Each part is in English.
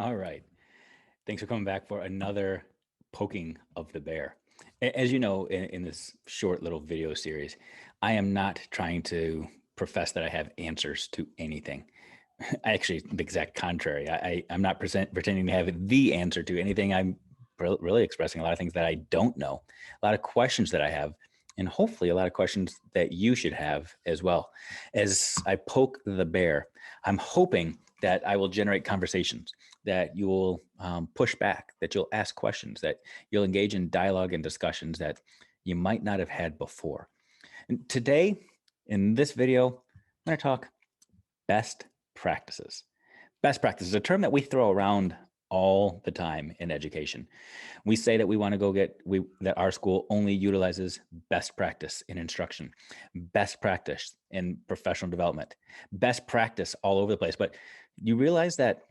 All right. Thanks for coming back for another poking of the bear. As you know, in this short little video series, I am not trying to profess that I have answers to anything. Actually, the exact contrary. I'm not pretending to have the answer to anything. I'm really expressing a lot of things that I don't know, a lot of questions that I have, and hopefully a lot of questions that you should have as well. As I poke the bear, I'm hoping that I will generate conversations, that you will push back, that you'll ask questions, that you'll engage in dialogue and discussions that you might not have had before. And today, in this video, I'm going to talk best practices. Best practices, a term that we throw around all the time in education. We say that we want to that our school only utilizes best practice in instruction, best practice in professional development, best practice all over the place. But you realize that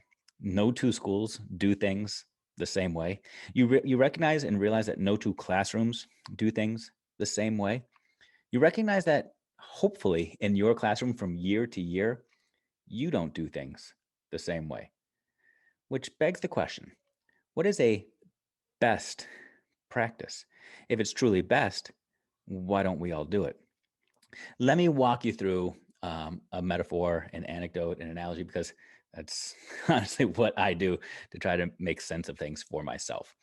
no two schools do things the same way. You recognize and realize that no two classrooms do things the same way. You recognize that hopefully in your classroom from year to year, you don't do things the same way, which begs the question, what is a best practice? If it's truly best, why don't we all do it? Let me walk you through a metaphor, an anecdote, an analogy, because that's honestly what I do to try to make sense of things for myself.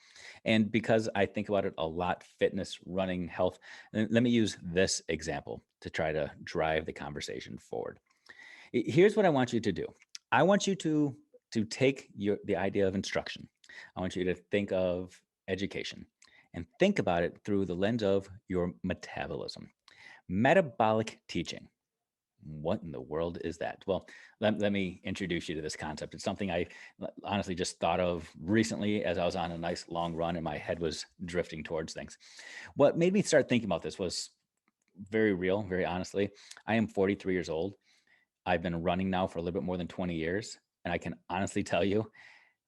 And because I think about it a lot, fitness, running, health, let me use this example to try to drive the conversation forward. Here's what I want you to do. I want you to take the idea of instruction. I want you to think of education and think about it through the lens of your metabolism. Metabolic teaching. What in the world is that? Well, let me introduce you to this concept. It's something I honestly just thought of recently as I was on a nice long run and my head was drifting towards things. What made me start thinking about this was very real, very honestly. I am 43 years old. I've been running now for a little bit more than 20 years. And I can honestly tell you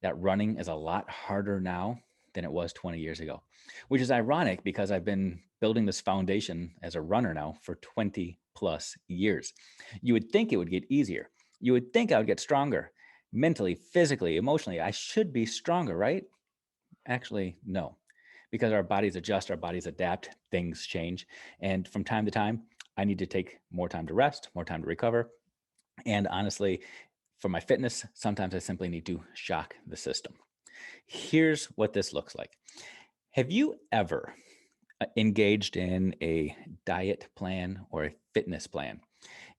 that running is a lot harder now than it was 20 years ago, which is ironic because I've been building this foundation as a runner now for 20 plus years. You would think it would get easier. You would think I would get stronger mentally, physically, emotionally. I should be stronger, right? Actually, no, because our bodies adjust, our bodies adapt, things change. And from time to time, I need to take more time to rest, more time to recover. And honestly, for my fitness, sometimes I simply need to shock the system. Here's what this looks like. Have you ever engaged in a diet plan or a fitness plan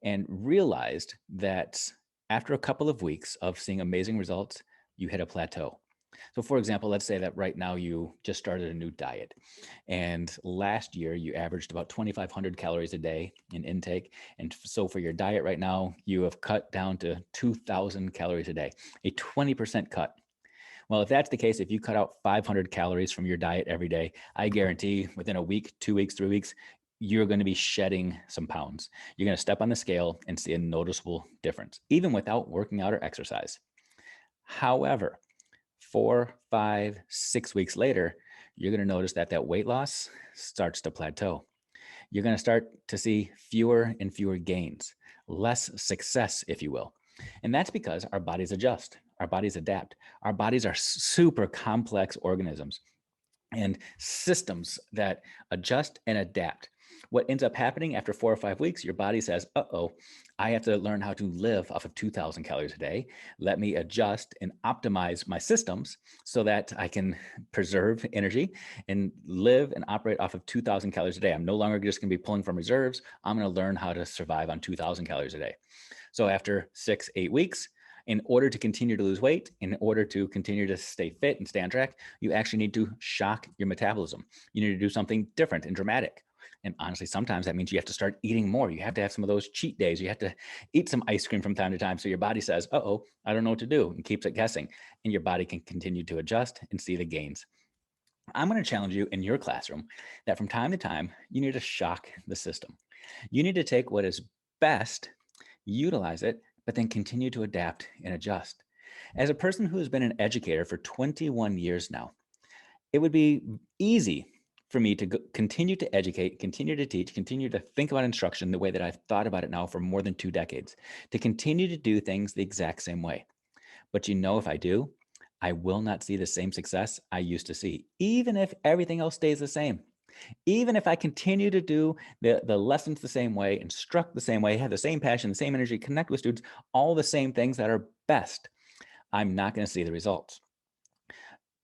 and realized that after a couple of weeks of seeing amazing results, you hit a plateau? So, for example, let's say that right now you just started a new diet, and last year you averaged about 2,500 calories a day in intake. And so, for your diet right now, you have cut down to 2,000 calories a day, a 20% cut. Well, if that's the case, if you cut out 500 calories from your diet every day, I guarantee within a week, 2 weeks, 3 weeks, you're going to be shedding some pounds. You're going to step on the scale and see a noticeable difference, even without working out or exercise. However, 4, 5, 6 weeks later, you're going to notice that that weight loss starts to plateau. You're going to start to see fewer and fewer gains, less success, if you will. And that's because our bodies adjust, our bodies adapt. Our bodies are super complex organisms and systems that adjust and adapt. What ends up happening after 4 or 5 weeks, your body says, uh-oh, I have to learn how to live off of 2,000 calories a day. Let me adjust and optimize my systems so that I can preserve energy and live and operate off of 2,000 calories a day. I'm no longer just going to be pulling from reserves. I'm going to learn how to survive on 2,000 calories a day. So after 6, 8 weeks, in order to continue to lose weight, in order to continue to stay fit and stay on track, you actually need to shock your metabolism. You need to do something different and dramatic. And honestly, sometimes that means you have to start eating more. You have to have some of those cheat days. You have to eat some ice cream from time to time. So your body says, uh-oh, I don't know what to do, and keeps it guessing. And your body can continue to adjust and see the gains. I'm going to challenge you in your classroom that from time to time, you need to shock the system. You need to take what is best, utilize it, but then continue to adapt and adjust. As a person who has been an educator for 21 years now, it would be easy for me to continue to educate, continue to teach, continue to think about instruction the way that I've thought about it now for more than 2 decades, to continue to do things the exact same way. But if I do, I will not see the same success I used to see, even if everything else stays the same. Even if I continue to do the lessons the same way, instruct the same way, have the same passion, the same energy, connect with students, all the same things that are best, I'm not going to see the results.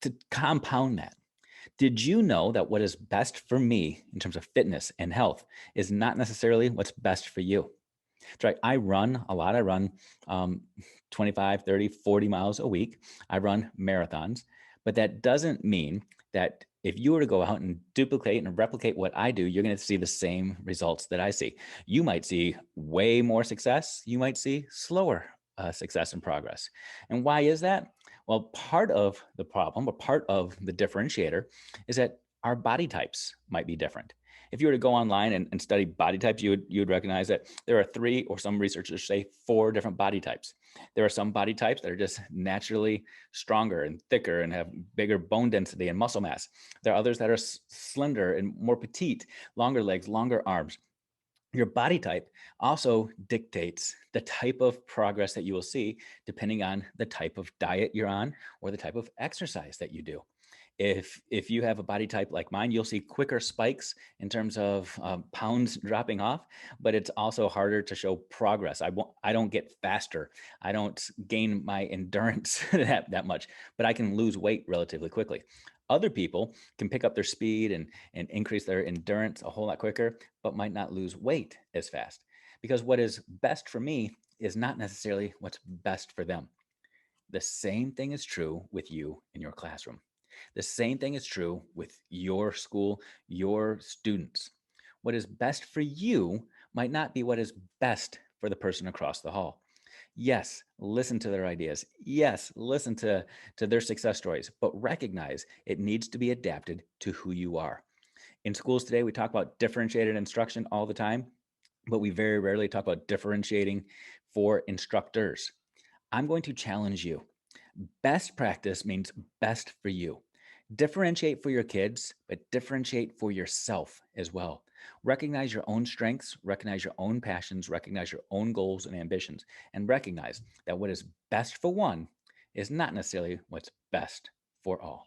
To compound that, did you know that what is best for me in terms of fitness and health is not necessarily what's best for you? That's right. I run a lot. I run um, 25, 30, 40 miles a week. I run marathons, but that doesn't mean that if you were to go out and duplicate and replicate what I do, you're going to see the same results that I see. You might see way more success. You might see slower success and progress. And why is that? Well, part of the problem, or part of the differentiator, is that our body types might be different. If you were to go online and study body types, you would recognize that there are three, or some researchers say four different body types. There are some body types that are just naturally stronger and thicker and have bigger bone density and muscle mass. There are others that are slender and more petite, longer legs, longer arms. Your body type also dictates the type of progress that you will see depending on the type of diet you're on or the type of exercise that you do. If you have a body type like mine, you'll see quicker spikes in terms of pounds dropping off, but it's also harder to show progress. I don't get faster. I don't gain my endurance that much, but I can lose weight relatively quickly. Other people can pick up their speed and increase their endurance a whole lot quicker, but might not lose weight as fast, because what is best for me is not necessarily what's best for them. The same thing is true with you in your classroom. The same thing is true with your school, your students. What is best for you might not be what is best for the person across the hall. Yes, listen to their ideas. Yes, listen to their success stories, but recognize it needs to be adapted to who you are. In schools today, we talk about differentiated instruction all the time, but we very rarely talk about differentiating for instructors. I'm going to challenge you. Best practice means best for you. Differentiate for your kids, but differentiate for yourself as well. Recognize your own strengths, recognize your own passions, recognize your own goals and ambitions, and recognize that what is best for one is not necessarily what's best for all.